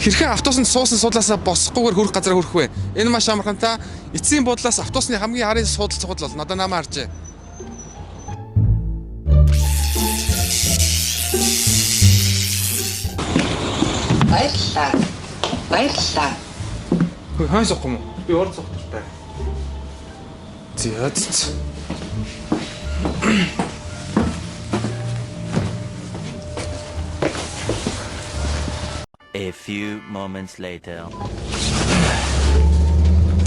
Хэрхэн автобусанд суусан суудлаасаа босохгүйгээр хүрэх газараа хүрэх вэ? Энэ маш амархантай. Эцсийн буудлаас автобусны хамгийн арын суудал болно. Одоо намаа харжээ. Баярлалаа. Хөөе, хойш суух юм уу? Би урд суух туфтаа. Зяц. A few moments later.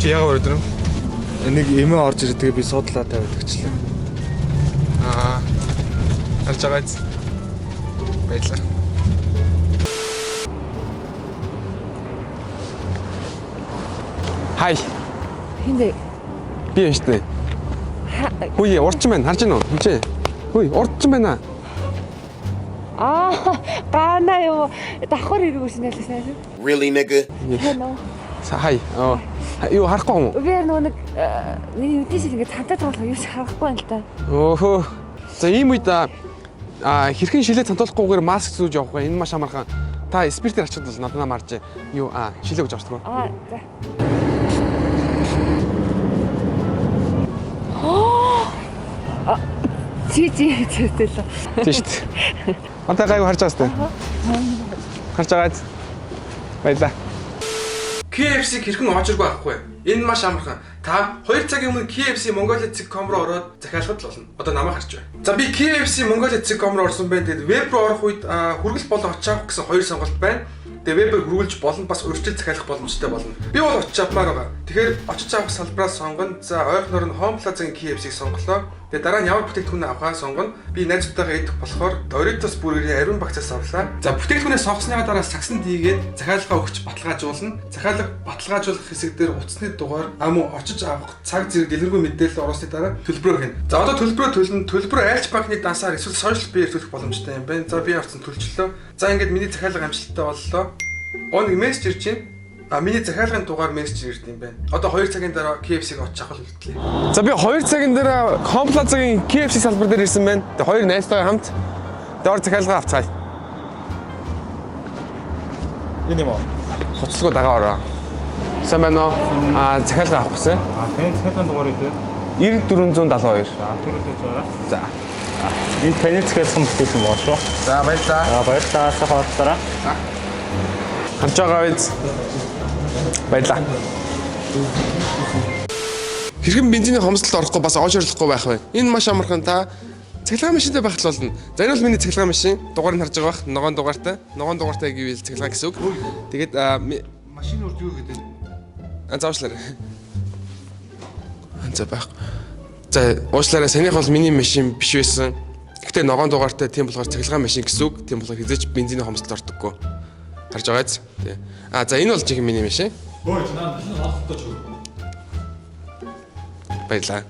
Чи яагаад өрөдрөв? Нэг эмээ орж ирдэг би суудлаа тавиад өгчлээ. Харж байгаа биз? Баярлалаа. Хай. Хинбэ? Би юм шүү дээ. Хөөе, урдчин байна. Харж байна уу? Хинчээ. Хөөе, урдчин байна. Гаана юу? Давхар ирэх үснээс нэ. Really nigga? Hello. Хай. Юу харахгүй юм уу? Би нэг миний үдээс ингэ цантаа тоглох юу ч харахгүй байна л да. Өөхөө. За ийм үед хэрхэн шилээ цантуулахгүйгээр маск зүүж явах вэ? Энэ маш амархан. Та спиртээр ачаад бол надад марж юу шилээ гэж орцгоо. За. Чи зүйтэй л. Тийм шүү дээ. Онтой гайгүй харж байгаа сте. Харж байгаа. Баярлаа. KFC хэрхэн очиргүй авахгүй. Энэ маш амархан. Та 2 цагийн өмнө KFC Mongolia.com руу ороод захиалгад л болно. Одоо намайг харж бай. За би KFC Mongolia.com руу орсон байна. Тэгээд веб руу орох үед хүргэл болон очиж авах гэсэн хоёр сонголт байна. Тэгээ вебээр хүргэлж болно, бас өөрчлөлт захиалах боломжтой болно. Би бол очиж авмаар байгаа. Тэгэхээр очиж авах салбараа сонгоно. За ойрхоноор нь Home Plaza-гийн KFC-г сонголоо. Тэгээ дараа нь ямар бүтээгдэхүүнээ авахаа сонгоно. Би найзуудтайгаа идэх болохоор Doritos бүрээрээ ариун багцаас авлаа. За бүтээгдэхүүнээ сонгосныхаа дараа сагсан дийгээд захиалгаа өгч баталгаажуулна. Захиалга баталгаажуулах хэсэг дээр утасны дугаар мөн очиж авах цаг зэрэг дэлгэрэнгүй мэдээлэл оруулсны дараа төлбөрөө хийнэ. За одоо төлбөрөө төлнө. Төлбөрөө айлч банкны дансаар эсвэл social pay-ээр төлөх боломжтой юм байна. За би авсан төлчлөө. За ингээд миний захиалга амжилттай боллоо. Нэг мессеж ирж байна. Миний захиалгын дугаар мессеж ирд юм байна. Одоо 2 цагийн дараа KFC-г очиж авах үлдлээ. За би 2 цагийн дараа Home Plaza-гийн KFC салбар дээр ирсэн байна. Тэгээ хоёр найзтайгаа хамт доор захиалга авцгаая. Энэ юм уу? Хуцалгүй дагаа ороо. Сайн байна уу? Захиалга авах гэсэн. Таны захиалгын дугаар үү? 9472. За. Энэ таны захиалгын бүтээгдэхүүн байна шүү. За баярлалаа. Баярлалаа. Сахаалтараа. Харж байгаа биз? Баярлалаа. Хэрхэн бензиний хомсдолд орохгүй бас оожирлохгүй байх вэ? Энэ маш амархан. Та цахилгаан машинтай байх л болно. За энэ бол миний цахилгаан машин. Дугаарыг харж байгаа бах. Ногоон дугаартай. Ногоон дугаартай гэвэл цахилгаан гэсэн үг. Тэгээд машин урд юу гэдэг вэ? Заавчлаарай. За байх. За уучлаарай. Санийх бол миний машин биш байсан. Гэхдээ ногоон дугаартай тийм болохоор цахилгаан машин гэсэн үг. Тийм болохоор хизээч бензиний хомсдолд ордоггүй. Харж байгаа биз? Тий. За энэ бол жихэн миний машин. Ой, наад машин авахгүй ч. Баярлалаа.